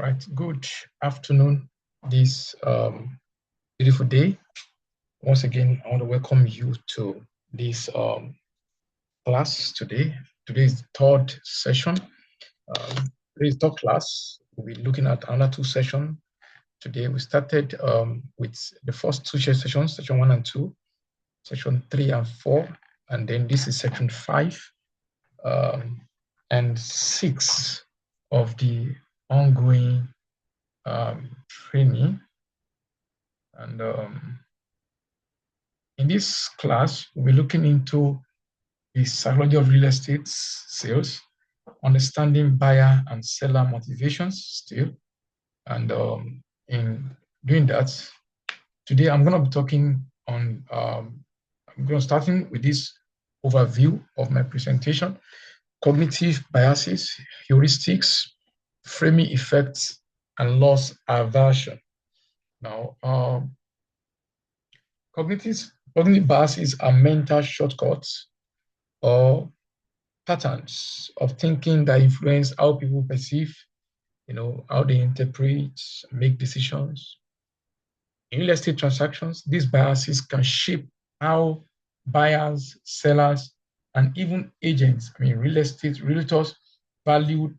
Right. Good afternoon, this beautiful day. Once again, I want to welcome you to this class today. Today is the third session. Today's third class. We'll be looking at another two sessions. Today, we started with the first two sessions, session 1 and 2, section 3 and 4, and then this is section 5 and 6 of the ongoing training. And in this class, we'll be looking into the psychology of real estate sales, understanding buyer and seller motivations still. And in doing that, today I'm going to be talking on, I'm going to starting with this overview of my presentation, cognitive biases, heuristics, framing effects, and loss aversion. Now, cognitive biases are mental shortcuts or patterns of thinking that influence how people perceive, how they interpret, make decisions. In real estate transactions, these biases can shape how buyers, sellers, and even agents, real estate realtors, value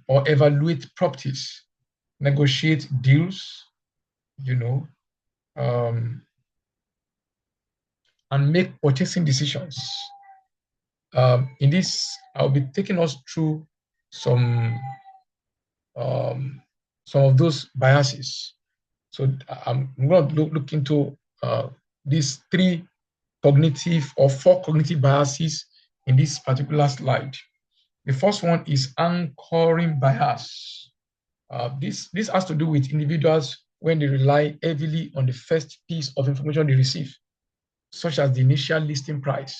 or evaluate properties, negotiate deals, um, and make purchasing decisions. In this, I'll be taking us through some um, some of those biases. So I'm going to look into these four cognitive biases in this particular slide. The first one is anchoring bias. This has to do with individuals when they rely heavily on the first piece of information they receive, such as the initial listing price.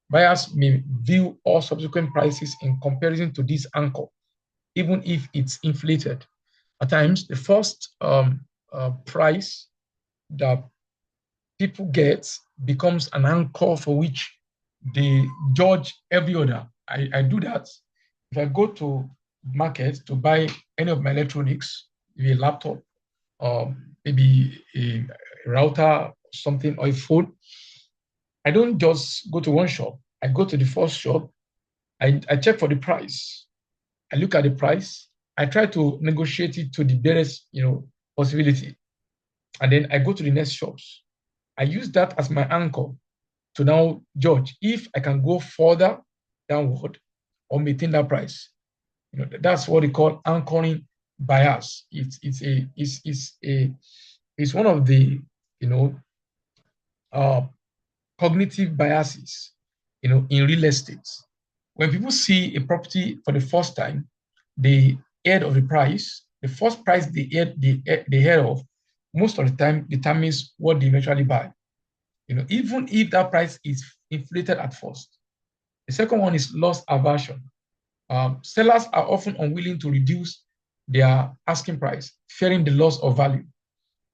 Buyers may view all subsequent prices in comparison to this anchor, even if it's inflated. At times, the first price that people get becomes an anchor for which they judge every other. I do that. If I go to market to buy any of my electronics, maybe a laptop, maybe a router, something, or a phone, I don't just go to one shop. I go to the first shop. I check for the price. I look at the price. I try to negotiate it to the barest, possibility. And then I go to the next shops. I use that as my anchor to now judge if I can go further downward or maintain that price. That's what they call anchoring bias. It's one of the uh, cognitive biases in real estate. When people see a property for the first time, they heard of the price. The first price they heard of, most of the time determines what they eventually buy. Even if that price is inflated at first. The second one is loss aversion. Sellers are often unwilling to reduce their asking price, fearing the loss of value,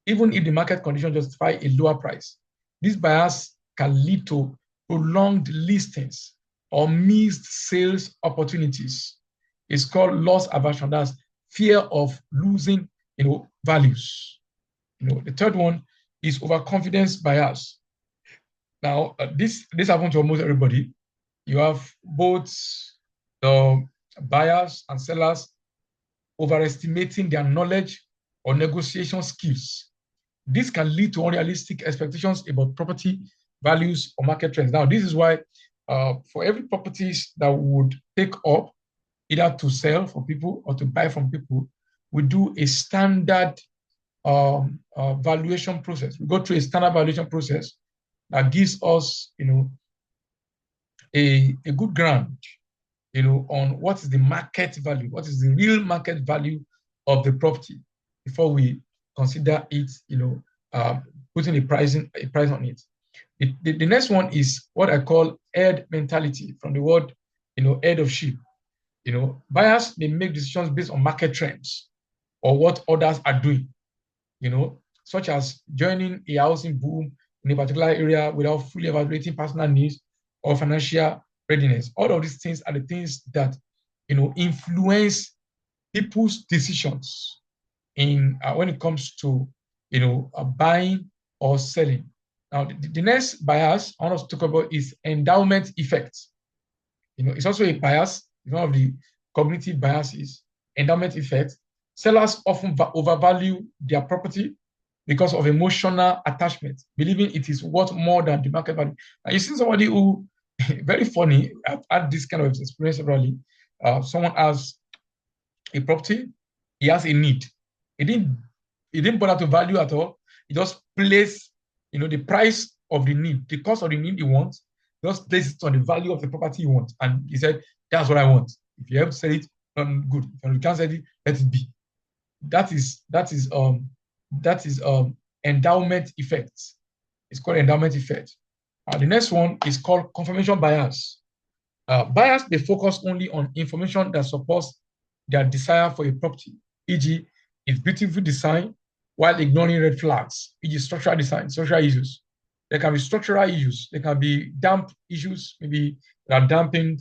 even if the market conditions justify a lower price. This bias can lead to prolonged listings or missed sales opportunities. It's called loss aversion. That's fear of losing, values. The third one is overconfidence bias. Now, this happens to almost everybody. You have both the buyers and sellers overestimating their knowledge or negotiation skills. This can lead to unrealistic expectations about property values or market trends. Now, this is why for every properties that would take up, either to sell for people or to buy from people, we do a standard valuation process. We go through a standard valuation process that gives us, a good ground, on what is the market value, what is the real market value of the property before we consider it, putting a price on it. The next one is what I call herd mentality, from the word, herd of sheep. Buyers may make decisions based on market trends or what others are doing, such as joining a housing boom in a particular area without fully evaluating personal needs or financial readiness. All of these things are the things that, influence people's decisions in when it comes to buying or selling. Now, the next bias I want us to talk about is endowment effect. It's also a bias. It's one of the cognitive biases. Endowment effect. Sellers often overvalue their property because of emotional attachment, believing it is worth more than the market value. And you see somebody who, very funny, I've had this kind of experience severally. Someone has a property, he has a need. He didn't he didn't bother to value at all. He just placed, the price of the need, the cost of the need he wants, just place it on the value of the property he wants. And he said, that's what I want. If you have to sell it, good. If you can't sell it, let it be. That is endowment effect. It's called endowment effect. The next one is called confirmation bias. Buyers, they focus only on information that supports their desire for a property, e.g., its beautiful design, while ignoring red flags, e.g., structural design, structural issues. There can be structural issues. There can be damp issues, maybe there are dampened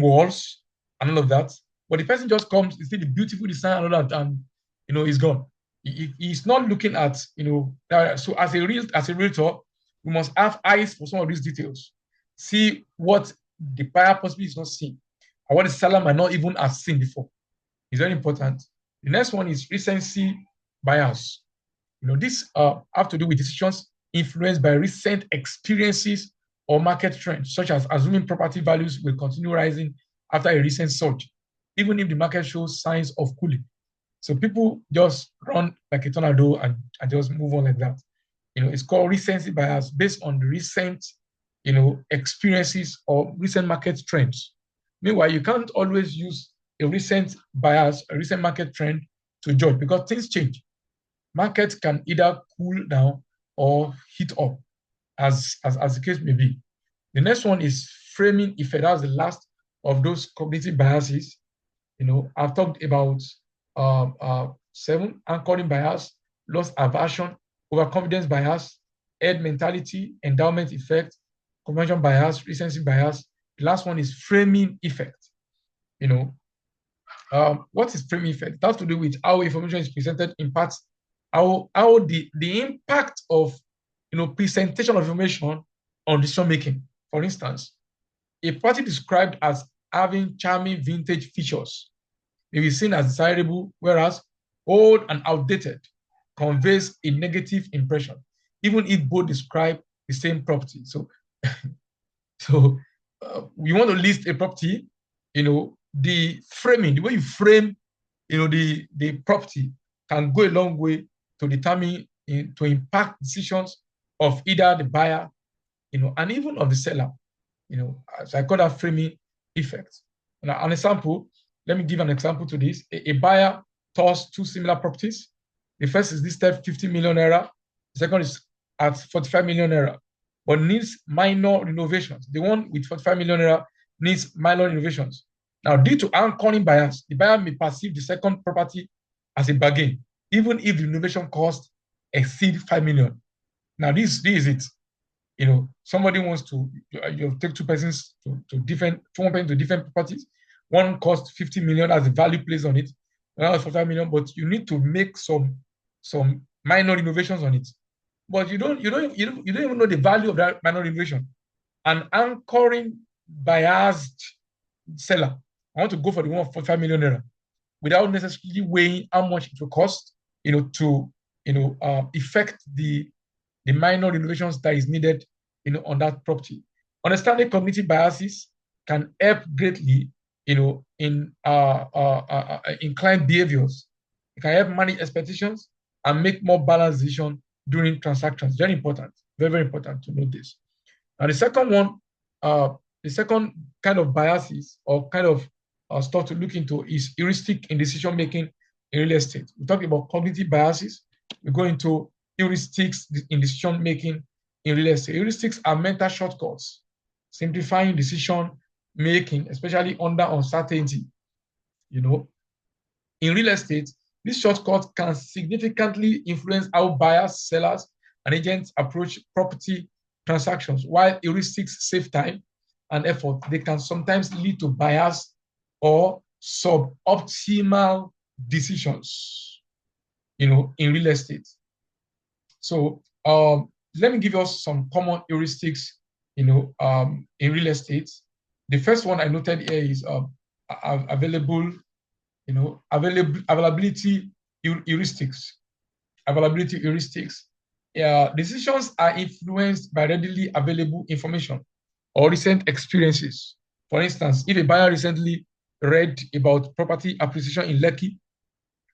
walls, and all of that. But the person just comes, you see the beautiful design and all that, and he's gone. He's not looking at, so as a realtor, we must have eyes for some of these details. See what the buyer possibly is not seeing, and what the seller might not even have seen before. It's very important. The next one is recency bias. This have to do with decisions influenced by recent experiences or market trends, such as assuming property values will continue rising after a recent surge, even if the market shows signs of cooling. So people just run like a tornado and just move on like that. It's called recency bias based on the recent, experiences or recent market trends. Meanwhile, you can't always use a recent bias, a recent market trend to judge because things change. Markets can either cool down or heat up, as the case may be. The next one is framing effect. That's the last of those cognitive biases. I've talked about 7: anchoring bias, loss aversion, overconfidence bias, head mentality, endowment effect, conversion bias, recency bias. The last one is framing effect. What is framing effect? It has to do with how information is presented impacts how the impact of presentation of information on decision making. For instance, a party described as having charming vintage features may be seen as desirable, whereas old and outdated conveys a negative impression, even if both describe the same property. So, you want to list a property, the framing, the way you frame, the property can go a long way to determine, to impact decisions of either the buyer, and even of the seller. So I call that framing effect. Now, an example, let me give an example to this. A buyer tours two similar properties. The first is listed 50 million naira. The second is at 45 million naira, but needs minor renovations. The one with 45 million naira needs minor renovations. Now, due to anchoring bias, the buyer may perceive the second property as a bargain, even if the renovation cost exceed 5 million. Now, this is it. Somebody wants to, you take two persons to different properties. One costs 50 million as the value placed on it, another 45 million, but you need to make some minor innovations on it. But you don't even know the value of that minor innovation. An anchoring biased seller, I want to go for the one of 45 million naira without necessarily weighing how much it will cost, to effect the minor innovations that is needed, on that property. Understanding cognitive biases can help greatly, in client behaviors. It can help manage expectations and make more balanced decisions during transactions. Very important, very, very important to note this. And the second kind of biases or kind of stuff to look into is heuristic in decision making in real estate. We talk about cognitive biases. We go into heuristics in decision making in real estate. Heuristics are mental shortcuts, simplifying decision making, especially under uncertainty. In real estate, this shortcut can significantly influence how buyers, sellers, and agents approach property transactions. While heuristics save time and effort, they can sometimes lead to bias or suboptimal decisions, in real estate. So let me give us some common heuristics, in real estate. The first one I noted here is available, availability heuristics. Availability heuristics. Decisions are influenced by readily available information or recent experiences. For instance, if a buyer recently read about property appreciation in Lekki,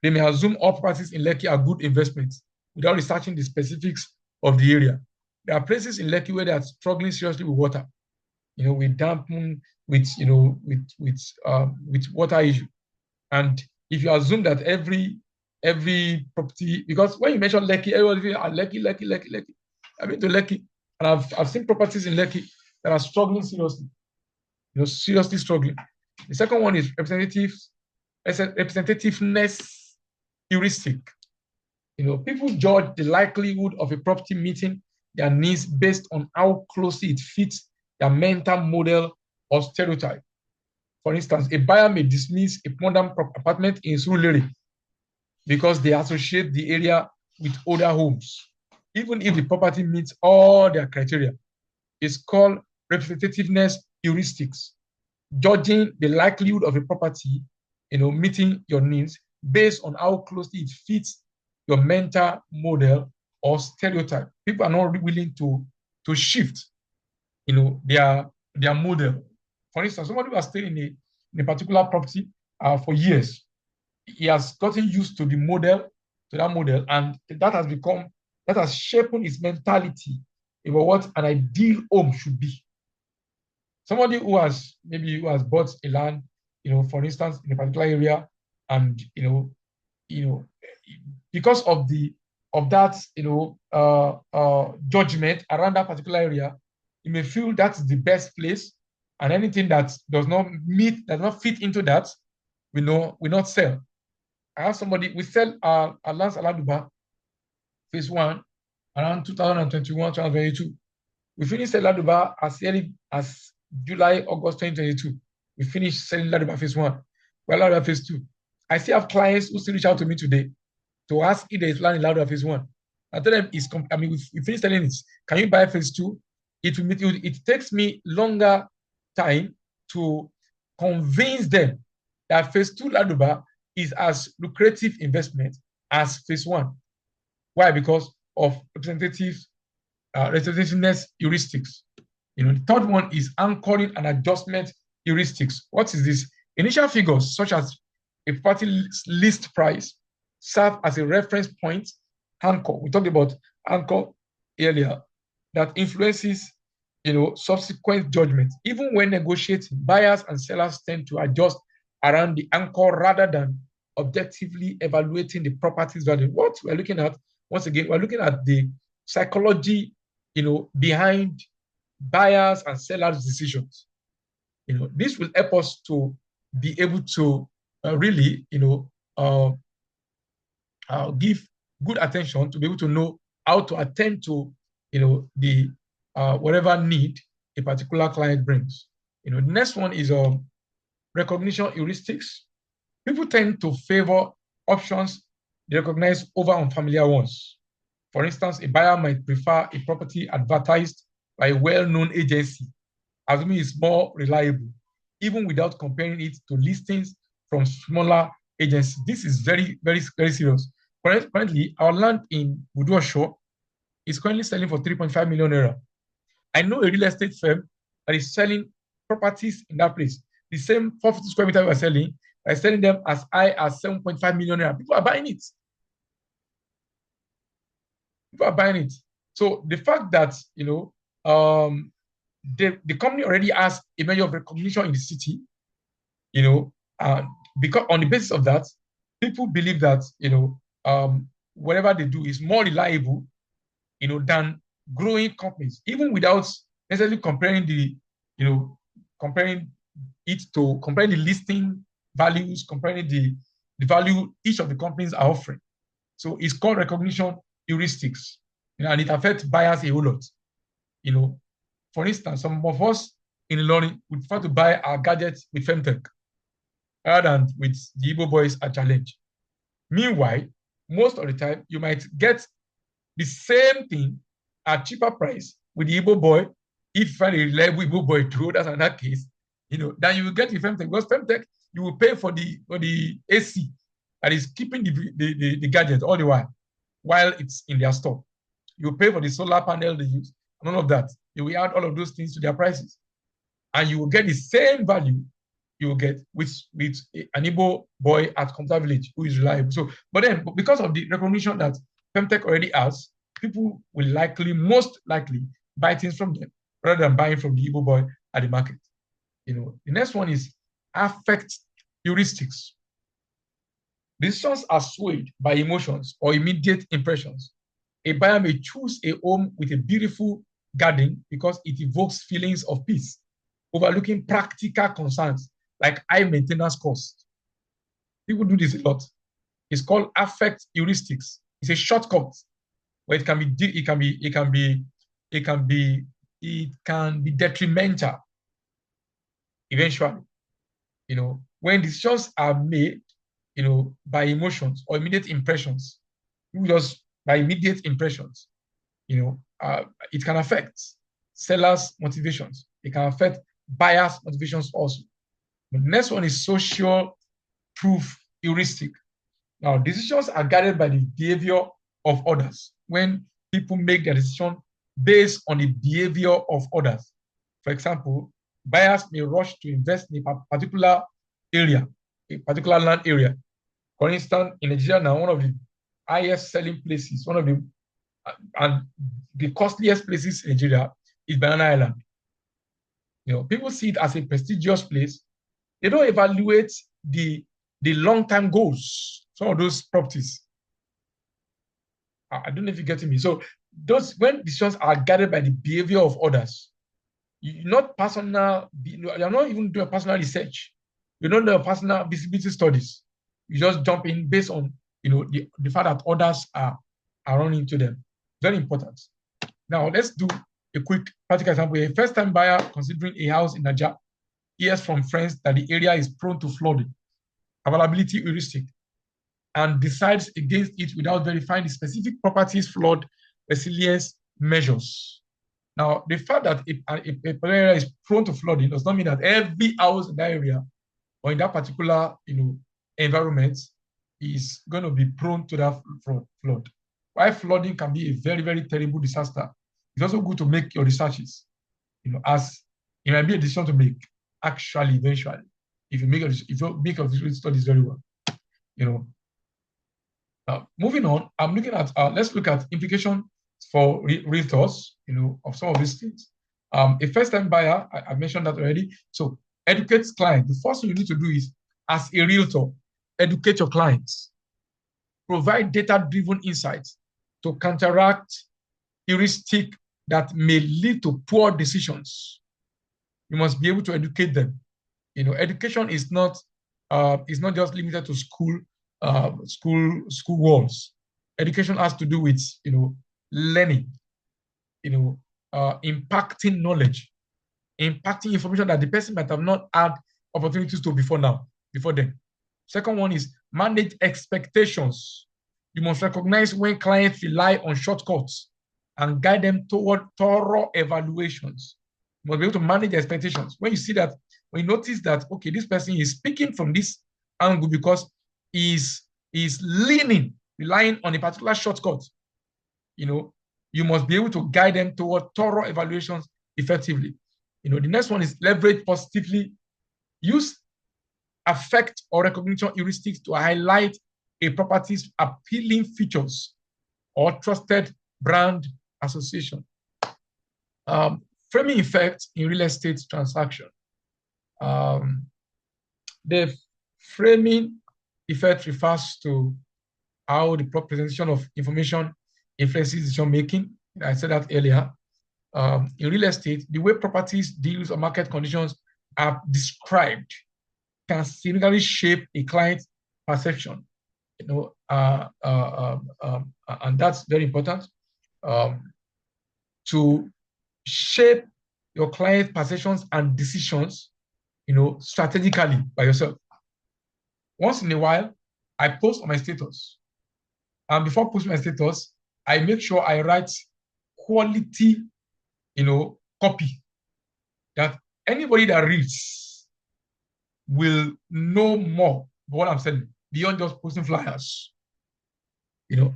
they may assume all properties in Lekki are good investments without researching the specifics of the area. There are places in Lekki where they are struggling seriously with water, with dampen, with water issue. And if you assume that every property, because when you mention Lekki, everybody are Lekki, Lekki, Lekki, Lekki. I've been to Lekki, and I've seen properties in Lekki that are struggling seriously, seriously struggling. The second one is representativeness heuristic. People judge the likelihood of a property meeting their needs based on how closely it fits their mental model or stereotype. For instance, a buyer may dismiss a modern apartment in Surulere because they associate the area with older homes, even if the property meets all their criteria. It's called representativeness heuristics, judging the likelihood of a property, meeting your needs based on how closely it fits your mental model or stereotype. People are not willing to shift, their model. For instance, somebody who has stayed in a particular property for years, he has gotten used to that model, and that has shaped his mentality about what an ideal home should be. Somebody who has bought a land, for instance, in a particular area, and because of that, judgment around that particular area, you may feel that's the best place, and anything that does not fit into that, we not sell. I have somebody, we sell our lands Aladuba, phase one, around 2021, 2022. We finished selling Laduba as early as July, August 2022. We finished selling Laduba phase one. Well, Laduba phase two. I still have clients who still reach out to me today to ask if there is land in Laduba phase one. I tell them, we finished selling it. Can you buy phase two? It takes me longer time to convince them that phase two Laduba is as lucrative investment as phase one. Why? Because of representativeness heuristics. The third one is anchoring and adjustment heuristics. What is this? Initial figures such as a property list price serve as a reference point anchor. We talked about anchor earlier that influences subsequent judgment. Even when negotiating, buyers and sellers tend to adjust around the anchor rather than objectively evaluating the property's value. What we're looking at, once again, we're looking at the psychology behind buyers and sellers' decisions. This will help us to be able to really, give good attention to be able to know how to attend to, the whatever need a particular client brings. The next one is recognition heuristics. People tend to favor options they recognize over unfamiliar ones. For instance, a buyer might prefer a property advertised by a well-known agency, assuming it's more reliable, even without comparing it to listings from smaller agencies. This is very, very, very serious. Currently, our land in Buduosho is currently selling for 3.5 million naira. I know a real estate firm that is selling properties in that place. The same 450 square meters we are selling, by selling them as high as 7.5 million naira. People are buying it. People are buying it. So the fact that the company already has a measure of recognition in the city, because on the basis of that, people believe that whatever they do is more reliable, than growing companies, even without necessarily comparing comparing the listing values, comparing the value each of the companies are offering. So it's called recognition heuristics, and it affects buyers a whole lot. For instance, some of us in Ilorin would prefer to buy our gadgets with Femtech. rather than with the Igbo boys a challenge. Meanwhile, most of the time, you might get the same thing at cheaper price with the Igbo boy. If you find a reliable Igbo boy too, that's another case, then you will get the Femtech, because Femtech, you will pay for the AC that is keeping the gadget all the while it's in their store. You pay for the solar panel they use, and all of that. You will add all of those things to their prices, and you will get the same value you will get with an Igbo boy at Computer Village who is reliable. So, but then because of the recognition that Femtech already has, people will most likely, buy things from them rather than buying from the Igbo boy at the market. The next one is affect heuristics. Decisions are swayed by emotions or immediate impressions. A buyer may choose a home with a beautiful garden because it evokes feelings of peace, overlooking practical concerns like high maintenance costs. People do this a lot. It's called affect heuristics. It's a shortcut where it can be detrimental eventually. When decisions are made, by emotions or immediate impressions, just by immediate impressions, it can affect sellers' motivations. It can affect buyers' motivations also. The next one is social proof heuristic. Now, decisions are guided by the behavior of others. When people make their decision based on the behavior of others. For example, buyers may rush to invest in a particular area, a particular land area. For instance, in Nigeria now, one of the highest selling places, and the costliest places in Nigeria is Banana Island. People see it as a prestigious place. They don't evaluate the long-term goals, some of those properties. I don't know if you're getting me. So when decisions are guided by the behavior of others, you're not even doing personal research. You don't do personal visibility studies. You just jump in based on the fact that others are running into them. Very important. Now let's do a quick practical example. A first-time buyer considering a house in Nigeria hears from friends that the area is prone to flooding, availability heuristic, and decides against it without verifying the specific property's flood resilience measures. Now, the fact that a area is prone to flooding does not mean that every house in that area or in that particular environment is going to be prone to that flood. While flooding can be a very, very terrible disaster, it's also good to make your researches, as it might be a decision to make actually eventually if you make your studies very well. Moving on, I'm looking at let's look at implication for realtors, of some of these things. A first-time buyer, I mentioned that already. So educate clients. The first thing you need to do is, as a realtor, educate your clients. Provide data-driven insights to counteract heuristic that may lead to poor decisions. You must be able to educate them. Education is not just limited to school walls. Education has to do with learning, impacting knowledge, impacting information that the person might have not had opportunities to before then. Second one is manage expectations. You must recognize when clients rely on shortcuts and guide them toward thorough evaluations. You must be able to manage expectations. When you notice that, okay, this person is speaking from this angle because is relying on a particular shortcut, you must be able to guide them toward thorough evaluations effectively. The next one is leverage positively. Use affect or recognition heuristics to highlight a property's appealing features or trusted brand association. Framing effect in real estate transaction. The framing effect refers to how the presentation of information influences decision making. I said that earlier. In real estate, the way properties, deals, or market conditions are described can significantly shape a client's perception. And that's very important, to shape your client's perceptions and decisions, strategically by yourself. once in a while, I post on my status. And before posting my status, I make sure I write quality, copy that anybody that reads will know more what I'm saying beyond just posting flyers.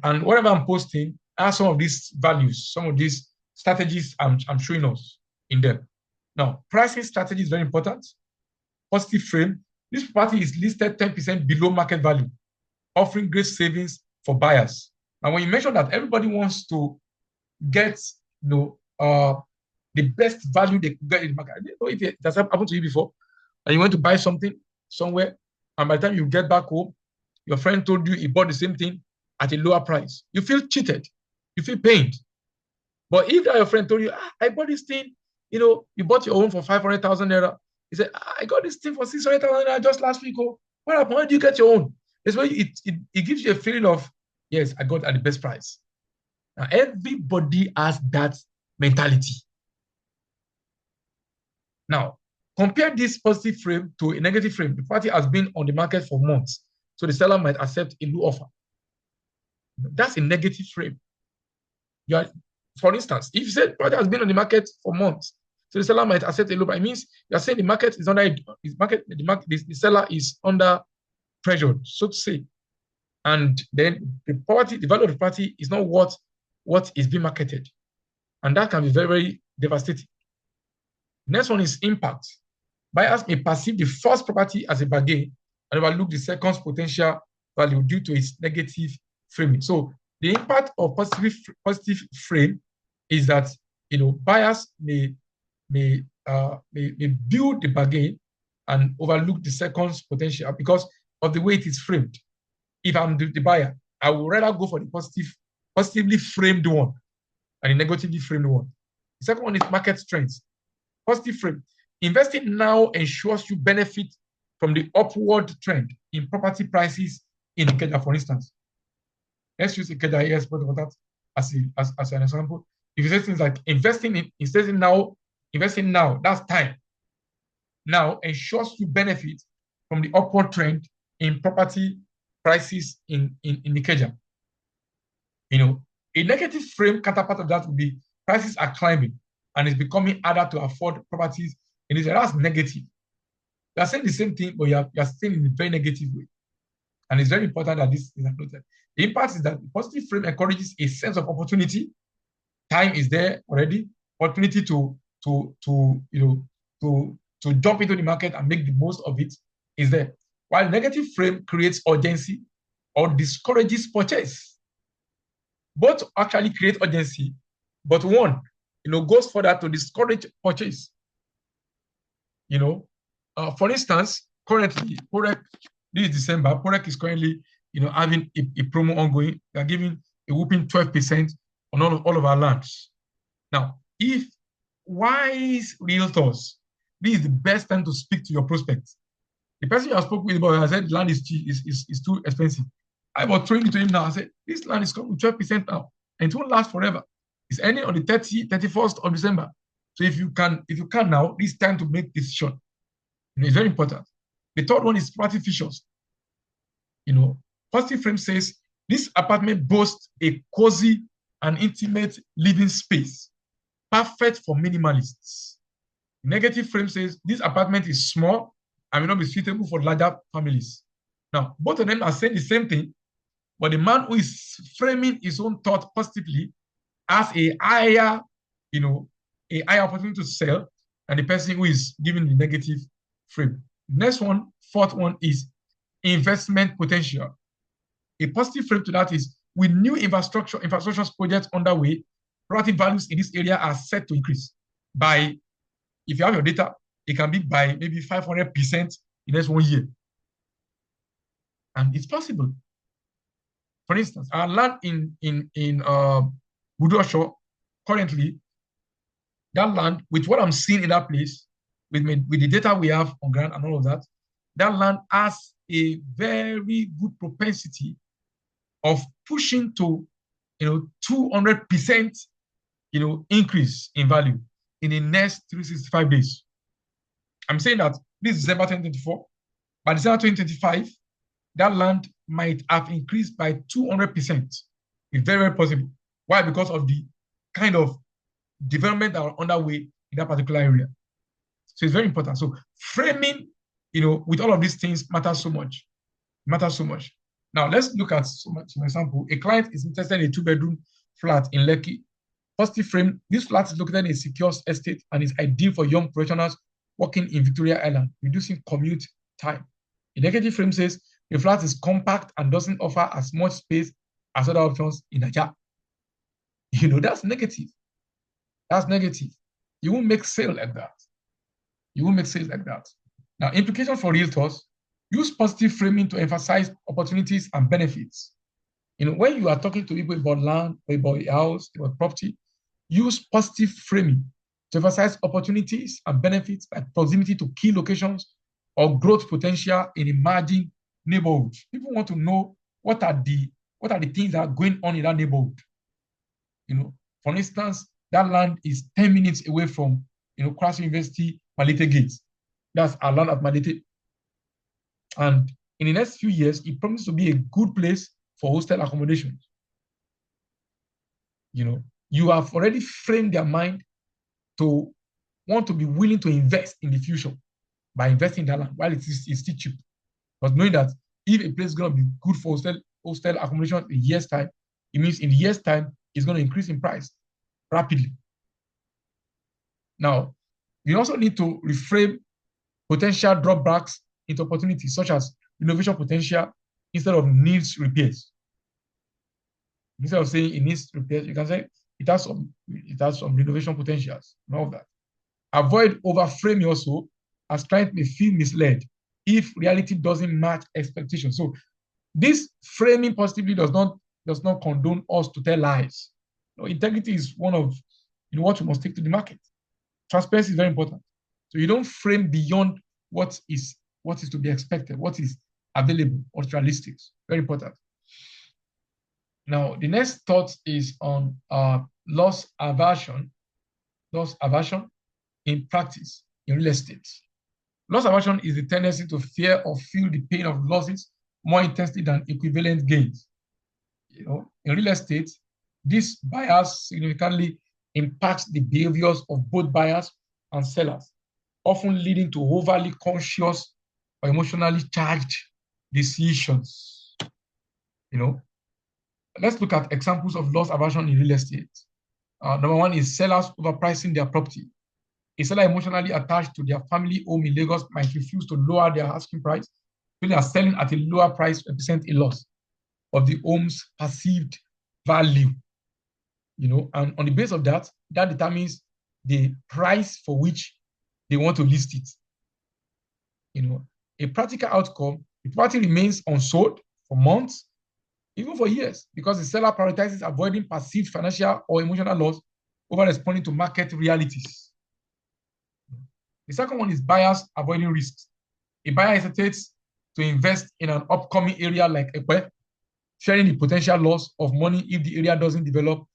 And whatever I'm posting are some of these values, some of these strategies I'm showing us in them. Now, pricing strategy is very important. Positive frame. This property is listed 10% below market value, offering great savings for buyers. Now, when you mention that everybody wants to get, the best value they could get in the market, I don't know if it has happened to you before, and you went to buy something somewhere, and by the time you get back home, your friend told you he bought the same thing at a lower price. You feel cheated. You feel pained. But if your friend told you, I bought this thing, you bought your own for 500,000 naira. He said, I got this thing for 600,000 naira just last week. Oh, what happened? Why did you get your own? It's where it gives you a feeling of, yes, I got at the best price. Now, everybody has that mentality. Now, compare this positive frame to a negative frame. The property has been on the market for months, so the seller might accept a low offer. That's a negative frame. For instance, if you said the property has been on the market for months, so the seller might accept a low offer, it means you're saying the market is under the seller is under pressure, so to say. And then the value of the property is not what is being marketed. And that can be very, very devastating. Next one is impact. Buyers may perceive the first property as a bargain and overlook the second's potential value due to its negative framing. So the impact of positive frame is that buyers may build the bargain and overlook the second's potential because of the way it is framed. If I'm the buyer, I would rather go for the positively framed one and the negatively framed one. The second one is market strength. Positive frame. Investing now ensures you benefit from the upward trend in property prices in Ikeja, for instance. Let's use Ikeja here as an example. If you say things like investing now, that's time. Now ensures you benefit from the upward trend in property prices in Ikeja. A negative frame counterpart of that would be prices are climbing and it's becoming harder to afford properties in this area. That's negative. You are saying the same thing, but you are saying in a very negative way. And it's very important that this is noted. The impact is that the positive frame encourages a sense of opportunity. Time is there already. Opportunity to jump into the market and make the most of it is there. While negative frame creates urgency or discourages purchase. Both actually create urgency, but one, goes further to discourage purchase. For instance, currently, Porec, this is December, Porec is currently, having a promo ongoing. They're giving a whooping 12% on all of our lands. Now, if wise realtors, this is the best time to speak to your prospects. The person you have spoken with about has said land is too expensive. I was throwing it to him now. I said, this land is coming with 12% now, and it won't last forever. It's ending on the 31st of December. So if you can now, it's time to make decision. It's very important. The third one is property features. Positive frame says this apartment boasts a cozy and intimate living space, perfect for minimalists. Negative frame says this apartment is small and may not be suitable for larger families. Now, both of them are saying the same thing, but the man who is framing his own thought positively has a higher opportunity to sell than the person who is giving the negative frame. Next one, fourth one is investment potential. A positive frame to that is with new infrastructure projects underway, property values in this area are set to increase by, if you have your data, it can be by maybe 500% in the next 1 year. And it's possible. For instance, our land in Budosho, currently, that land, with what I'm seeing in that place, with the data we have on ground and all of that, that land has a very good propensity of pushing to 200% increase in value in the next 365 days. I'm saying that this is December 2024. By December 2025, that land might have increased by 200%. It's very, very possible. Why? Because of the kind of development that are underway in that particular area. So it's very important. So framing, with all of these things matters so much. Matters so much. Now let's look at some example. A client is interested in a 2-bedroom flat in Lekki. Positive frame, this flat is located in a secure estate and is ideal for young professionals working in Victoria Island, reducing commute time. The negative frame says the flat is compact and doesn't offer as much space as other options in Nigeria. That's negative. That's negative. You won't make sale like that. You won't make sales like that. Now, implication for realtors, use positive framing to emphasize opportunities and benefits. When you are talking to people about land, about a house, about property, use positive framing to emphasize opportunities and benefits like proximity to key locations or growth potential in emerging neighborhoods. People want to know what are the things that are going on in that neighborhood. For instance, that land is 10 minutes away from Cross University, Malete Gates. That's our land at Malete. And in the next few years, it promises to be a good place for hostel accommodation. You have already framed their mind to want to be willing to invest in the future by investing in that land while it's still cheap. But knowing that if a place is going to be good for hostel accommodation in a year's time, it means in a year's time, it's going to increase in price rapidly. Now, you also need to reframe potential drawbacks into opportunities, such as renovation potential instead of needs repairs. Instead of saying it needs repairs, you can say it has some renovation potentials, and all of that. Avoid overframing also, as clients may feel misled if reality doesn't match expectations. So this framing positively does not condone us to tell lies. Integrity is one of what you must take to the market. Transparency is very important. So you don't frame beyond what is to be expected, what is available or realistic. Very important. Now, the next thought is on loss aversion in practice in real estate. Loss aversion is the tendency to fear or feel the pain of losses more intensely than equivalent gains. In real estate, this bias significantly impacts the behaviors of both buyers and sellers, often leading to overly conscious or emotionally charged decisions. Let's look at examples of loss aversion in real estate. Number one is sellers overpricing their property. A seller emotionally attached to their family home in Lagos might refuse to lower their asking price, feeling as selling at a lower price represents a loss of the home's perceived value. And on the basis of that determines the price for which they want to list it. A practical outcome, the property remains unsold for months, even for years, because the seller prioritizes avoiding perceived financial or emotional loss over responding to market realities. The second one is buyers avoiding risks. A buyer hesitates to invest in an upcoming area like Ekwe, fearing the potential loss of money if the area doesn't develop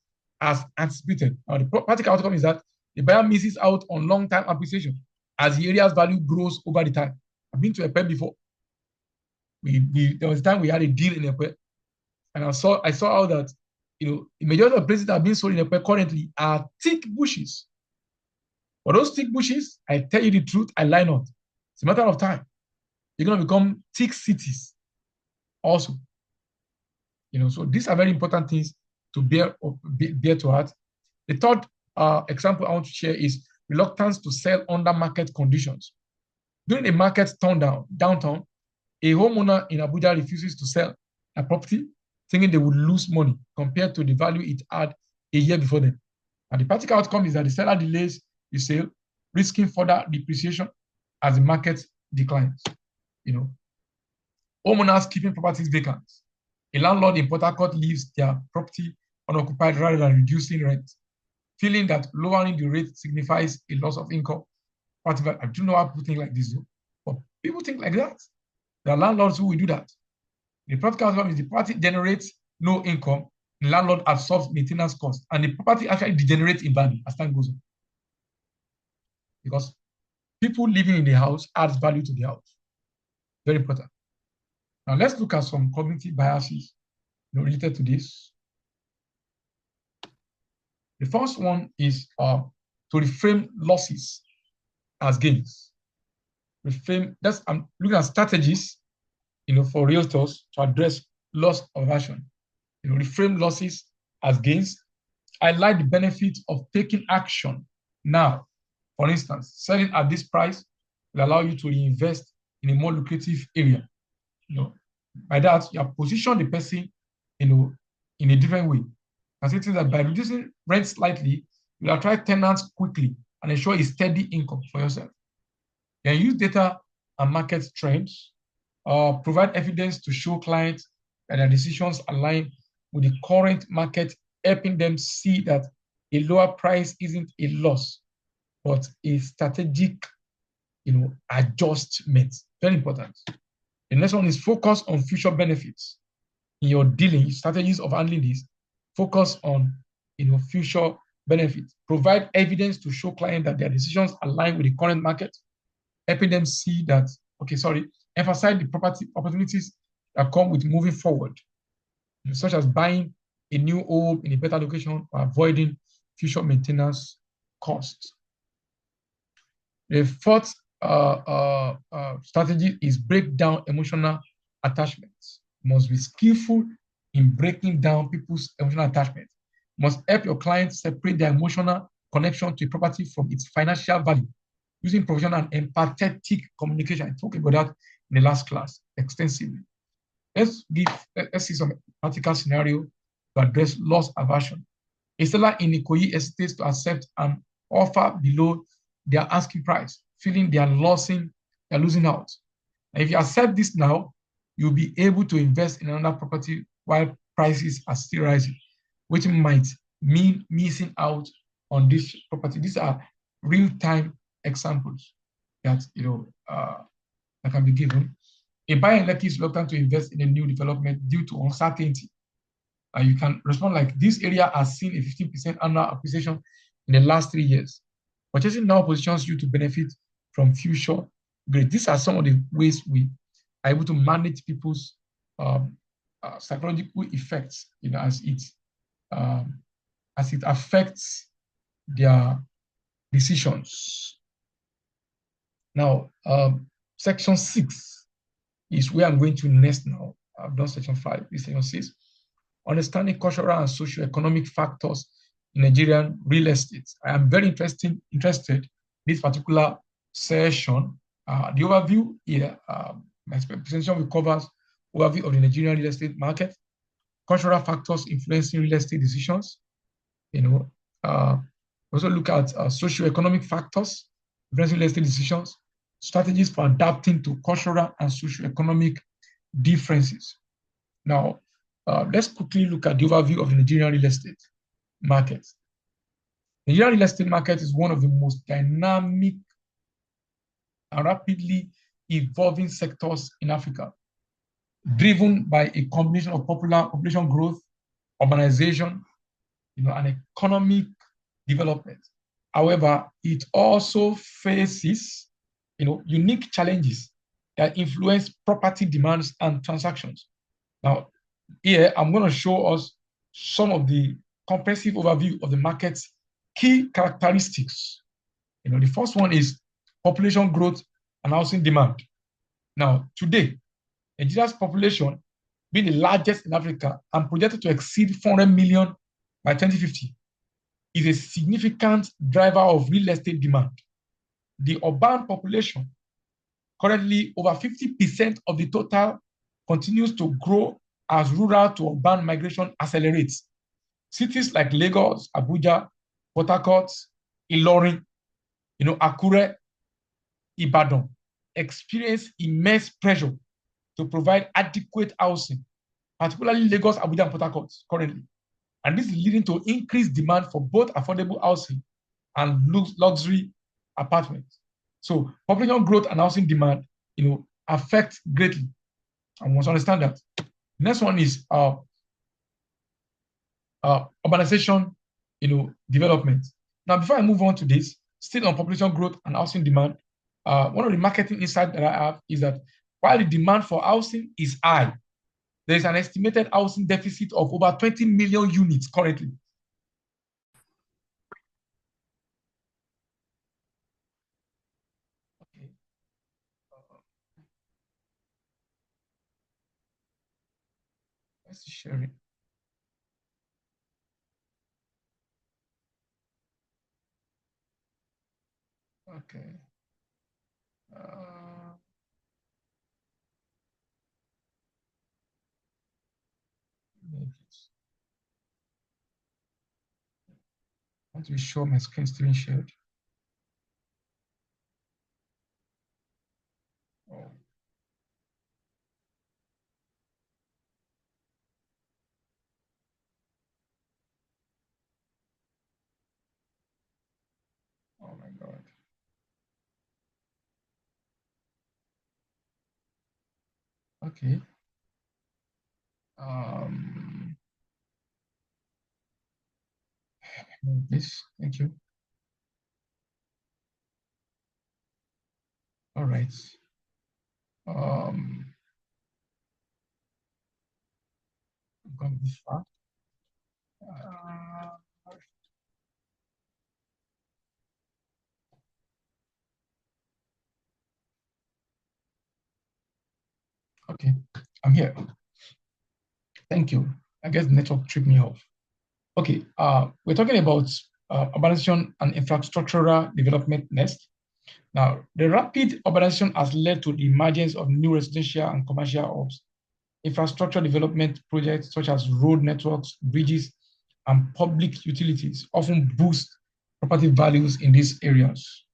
as anticipated. Now, the practical outcome is that the buyer misses out on long-term appreciation as the area's value grows over the time. I've been to Ekwe before. There was a time we had a deal in Ekwe, and I saw how that the majority of places that are being sold in Ekwe currently are thick bushes. For those thick bushes, I tell you the truth, I lie not. It's a matter of time. They're going to become thick cities also. So these are very important things to bear to heart. The third example I want to share is reluctance to sell under market conditions. During a market downtown, a homeowner in Abuja refuses to sell a property, thinking they would lose money compared to the value it had a year before them. And the practical outcome is that the seller delays the sale, risking further depreciation as the market declines. Homeowners keeping properties vacant. A landlord in Port Harcourt leaves their property unoccupied rather than reducing rent, feeling that lowering the rate signifies a loss of income. I don't know how people think like this, but people think like that. There are landlords who will do that. The practical outcome is the property generates no income, the landlord absorbs maintenance costs, and the property actually degenerates in value as time goes on. Because people living in the house adds value to the house. Very important. Now let's look at some cognitive biases related to this. The first one is to reframe losses as gains. I'm looking at strategies, for realtors to address loss aversion. Reframe losses as gains. Highlight the benefits of taking action now. For instance, selling at this price will allow you to reinvest in a more lucrative area. By that, you have positioned the person, in a different way. Considering that by reducing rent slightly, you'll attract tenants quickly and ensure a steady income for yourself. You can use data and market trends, provide evidence to show clients that their decisions align with the current market, helping them see that a lower price isn't a loss, but a strategic, adjustment. Very important. The next one is focus on future benefits. In your dealing strategies of handling this, focus on future benefits. Provide evidence to show clients that their decisions align with the current market, helping them see that, emphasize the property opportunities that come with moving forward, such as buying a new home in a better location or avoiding future maintenance costs. The fourth strategy is break down emotional attachments. You must be skillful in breaking down people's emotional attachment. You must help your clients separate their emotional connection to a property from its financial value using professional and empathetic communication. I talked about that in the last class extensively. Let's see some practical scenario to address loss aversion. A seller in Ikoyi hesitates to accept an offer below their asking price, feeling they are losing out. And if you accept this now, you'll be able to invest in another property while prices are still rising, which might mean missing out on this property. These are real-time examples that that can be given. A buyer elect is reluctant to invest in a new development due to uncertainty. You can respond like, this area has seen a 15% annual appreciation in the last 3 years. Purchasing now positions you to benefit from future growth. These are some of the ways we are able to manage people's psychological effects, as it affects their decisions. Now, section 6 is where I'm going to next now. I've done section 5, this section 6. Understanding cultural and socio-economic factors in Nigerian real estate. I am very interested in this particular session. The overview here, my presentation will cover overview of the Nigerian real estate market, cultural factors influencing real estate decisions. Also look at socio-economic factors influencing real estate decisions, strategies for adapting to cultural and socio-economic differences. Now, let's quickly look at the overview of the Nigerian real estate market. The Nigerian real estate market is one of the most dynamic and rapidly evolving sectors in Africa, driven by a combination of population growth, urbanization, and economic development. However, it also faces, unique challenges that influence property demands and transactions. Now, here I'm going to show us some of the comprehensive overview of the market's key characteristics. The first one is population growth and housing demand. Now, today, Nigeria's population, being the largest in Africa and projected to exceed 400 million by 2050, is a significant driver of real estate demand. The urban population, currently over 50% of the total, continues to grow as rural to urban migration accelerates. Cities like Lagos, Abuja, Port Harcourt, Ilorin, Akure, Ibadan experience immense pressure to provide adequate housing, particularly Lagos, Abuja, and Port Harcourt currently. And this is leading to increased demand for both affordable housing and luxury apartments. So population growth and housing demand, affect greatly. And we must understand that. Next one is urbanization, development. Now, before I move on to this, still on population growth and housing demand, one of the marketing insights that I have is that while the demand for housing is high. There is an estimated housing deficit of over 20 million units currently. Okay. Let's share it. Okay. Uh, I want to be sure my screen is still shared. Oh, oh my God. Okay. Um, this, thank you. All right. Um, I've gone this far. Uh, okay, I'm here. Thank you. I guess the network tripped me off. Okay, we're talking about urbanization and infrastructural development next. Now, the rapid urbanization has led to the emergence of new residential and commercial hubs. Infrastructure development projects such as road networks, bridges, and public utilities often boost property values in these areas.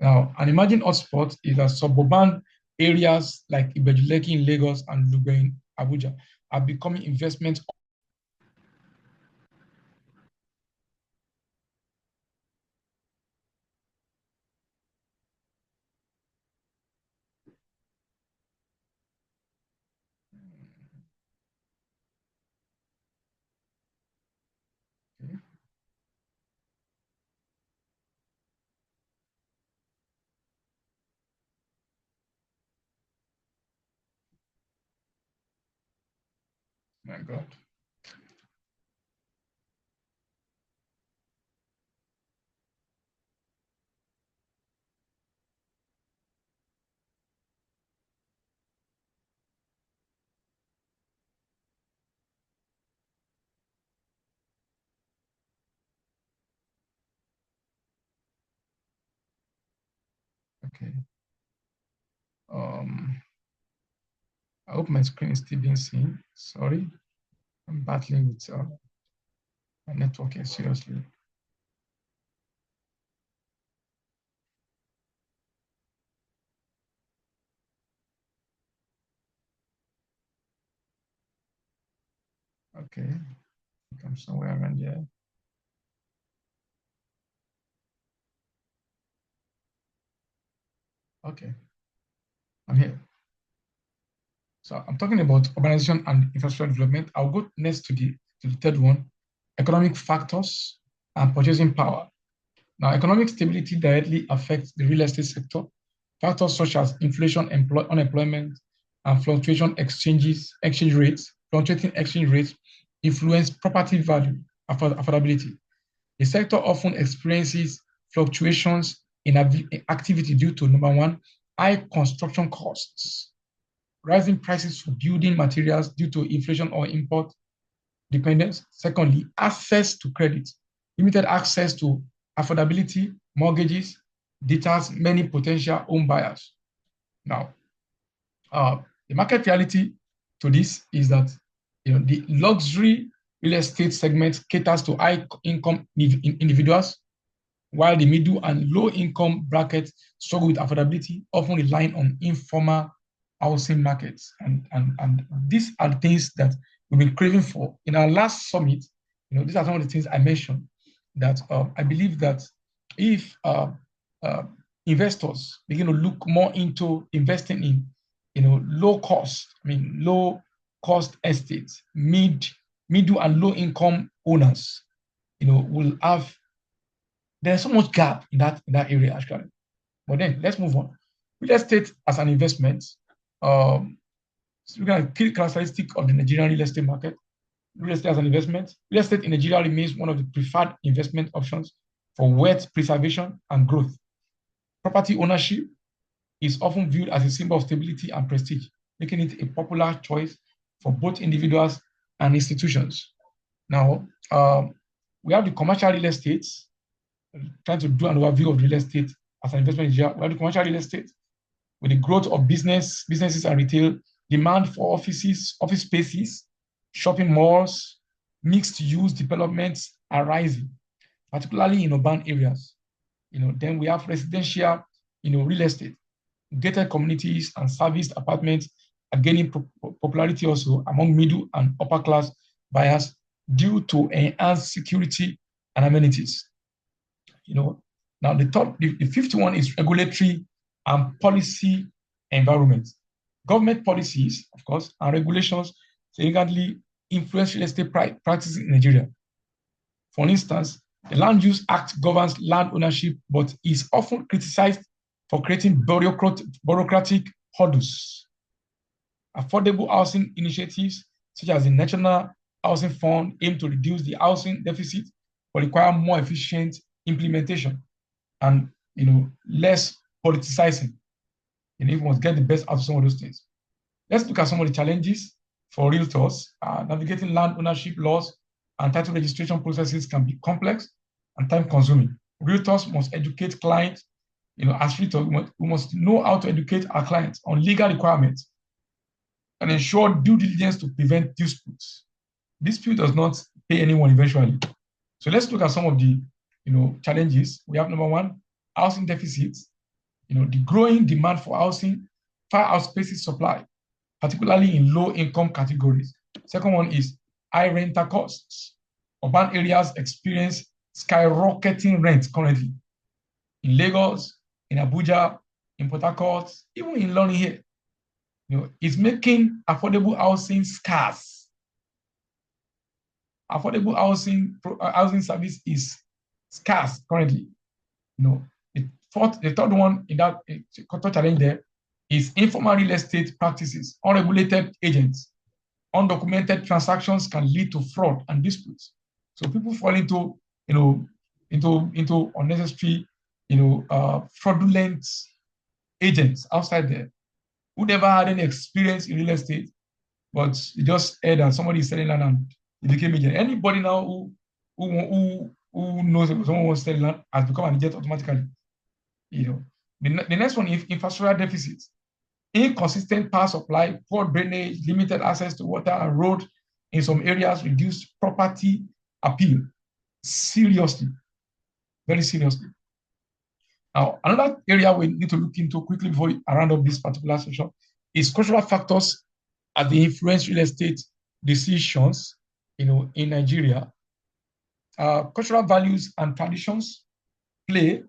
Now, an emerging hotspot is that suburban areas like Ibejuleki in Lagos and Lugbe in Abuja are becoming investment. Okay, my God. Okay. Um, I hope my screen is still being seen. Sorry, I'm battling with my network here seriously. Okay, I think I'm somewhere around here. Okay, I'm here. So I'm talking about urbanization and infrastructure development. I'll go next to the third one, economic factors and purchasing power. Now, economic stability directly affects the real estate sector. Factors such as inflation, unemployment, and exchange rates, fluctuating exchange rates influence property value affordability. The sector often experiences fluctuations in activity due to number one, high construction costs, rising prices for building materials due to inflation or import dependence. Secondly, access to credit. Limited access to affordability, mortgages, deters many potential home buyers. Now, the market reality to this is that the luxury real estate segment caters to high income individuals, while the middle and low income brackets struggle with affordability, often relying on informal housing markets. And these are the things that we've been craving for. In our last summit, these are some of the things I mentioned that I believe that if uh, investors begin to look more into investing in, low cost estates, middle and low income owners, will have there's so much gap in that area actually. But then let's move on. Real estate as an investment. Looking at key characteristic of the Nigerian real estate market, real estate as an investment. Real estate in Nigeria remains one of the preferred investment options for wealth preservation and growth. Property ownership is often viewed as a symbol of stability and prestige, making it a popular choice for both individuals and institutions. Now, we have the commercial real estate, trying to do an overview of real estate as an investment in Nigeria. We have the commercial real estate with the growth of businesses and retail, demand for office spaces, shopping malls, mixed-use developments are rising, particularly in urban areas. Then we have residential, real estate, gated communities and serviced apartments are gaining popularity also among middle and upper class buyers due to enhanced security and amenities. Now the fifth one is regulatory and policy environment. Government policies, of course, and regulations significantly influence real estate practices in Nigeria. For instance, the Land Use Act governs land ownership, but is often criticized for creating bureaucratic hurdles. Affordable housing initiatives, such as the National Housing Fund, aim to reduce the housing deficit, but require more efficient implementation and less politicizing. You must get the best out of some of those things. Let's look at some of the challenges for realtors. Navigating land ownership laws and title registration processes can be complex and time-consuming. Realtors must educate clients. As realtors, we must know how to educate our clients on legal requirements and ensure due diligence to prevent disputes. Dispute does not pay anyone eventually. So let's look at some of the challenges. We have number one, housing deficits. The growing demand for housing far outpaces supply, particularly in low-income categories. Second one is high rental costs. Urban areas experience skyrocketing rent currently. In Lagos, in Abuja, in Port Harcourt, even in London here, it's making affordable housing scarce. Affordable housing service is scarce currently. The third one in that challenge there is informal real estate practices. Unregulated agents, undocumented transactions can lead to fraud and disputes. So people fall into unnecessary, fraudulent agents outside there who never had any experience in real estate, but they just heard that somebody is selling land and they became agent. Anybody now who knows that someone wants to sell land has become an agent automatically. The next one is infrastructure deficits. Inconsistent power supply, poor drainage, limited access to water and road in some areas reduce property appeal seriously, very seriously. Now, another area we need to look into quickly before I round up this particular session is cultural factors as they influence real estate decisions, in Nigeria. Cultural values and traditions play,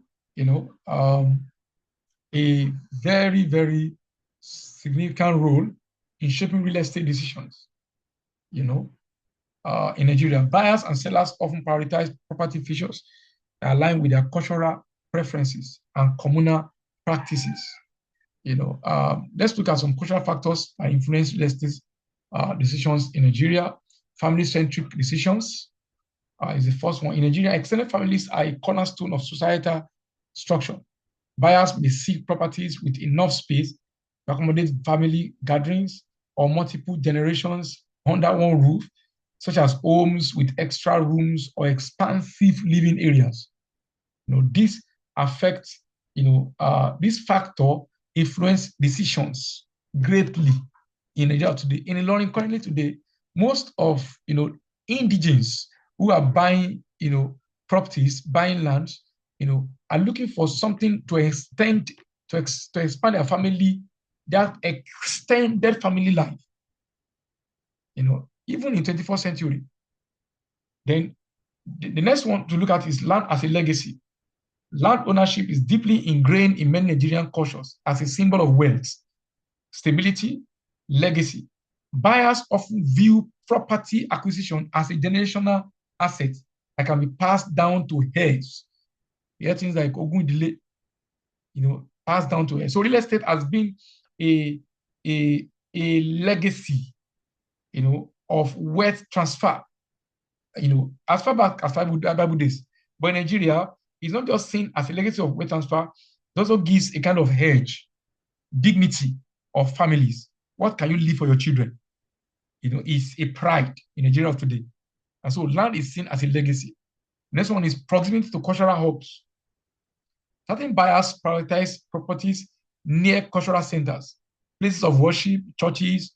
a very, very significant role in shaping real estate decisions. In Nigeria, buyers and sellers often prioritize property features that align with their cultural preferences and communal practices. Let's look at some cultural factors that influence real estate decisions in Nigeria. Family-centric decisions is the first one. In Nigeria, extended families are a cornerstone of societal structure. Buyers may seek properties with enough space to accommodate family gatherings or multiple generations under one roof, such as homes with extra rooms or expansive living areas. This affects, this factor influence decisions greatly in Nigeria today. In Ilorin currently today, most of indigenes who are buying properties, buying lands, are looking for something to expand their family, that extended family life. Even in 21st century. Then the next one to look at is land as a legacy. Land ownership is deeply ingrained in many Nigerian cultures as a symbol of wealth, stability, legacy. Buyers often view property acquisition as a generational asset that can be passed down to heirs. You hear things like Ogun delay, passed down to heirs. So real estate has been a a legacy, of wealth transfer, as far back as Bible days. But in Nigeria, it's not just seen as a legacy of wealth transfer, it also gives a kind of hedge, dignity of families. What can you leave for your children? Is a pride in Nigeria of today. And so land is seen as a legacy. Next one is proximity to cultural hubs. Certain buyers prioritize properties near cultural centers, places of worship, churches,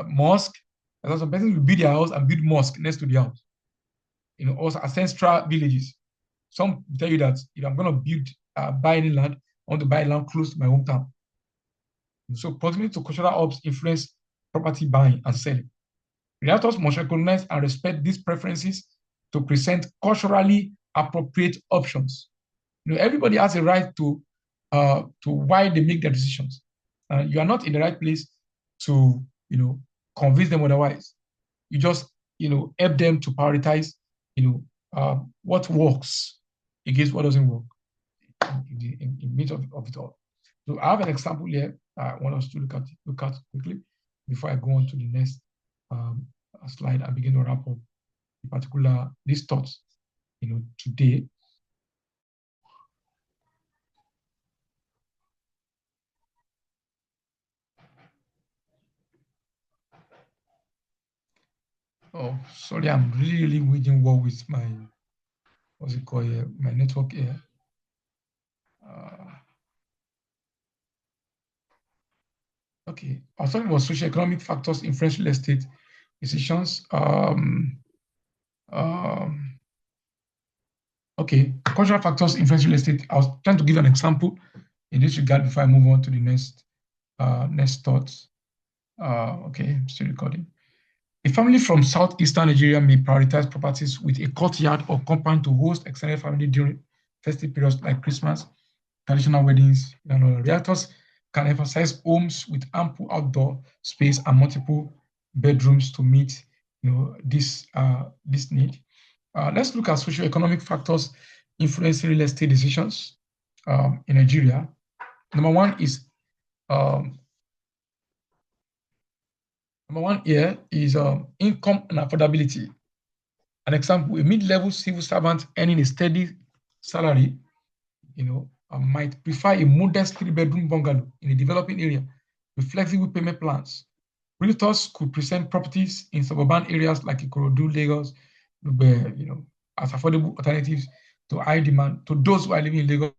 mosque. And some persons will build their house and build mosque next to the house. Also ancestral villages. Some tell you that if I'm going to buy any land, I want to buy land close to my hometown. So proximity to cultural hubs influence property buying and selling. Realtors must recognize and respect these preferences to present culturally appropriate options. Everybody has a right to why they make their decisions. You are not in the right place to, convince them otherwise. You just, help them to prioritize, what works against what doesn't work in midst of it all. So I have an example here I want us to look at quickly before I go on to the next slide and begin to wrap up in particular these thoughts, today. Oh, sorry, I'm really waging war with my, what's it called here, my network here. Okay, I was talking about socio-economic factors influence real estate decisions. Okay, cultural factors influence real estate. I was trying to give an example in this regard before I move on to the next thoughts. Okay, I'm still recording. A family from southeastern Nigeria may prioritize properties with a courtyard or compound to host extended family during festive periods like Christmas, traditional weddings. Realtors can emphasize homes with ample outdoor space and multiple bedrooms to meet, this need. Let's look at socio-economic factors influencing real estate decisions in Nigeria. Number one here is income and affordability. An example, a mid-level civil servant earning a steady salary, might prefer a modest three-bedroom bungalow in a developing area with flexible payment plans. Realtors could present properties in suburban areas like Ikorodu, Lagos, where, as affordable alternatives to high demand to those who are living in Lagos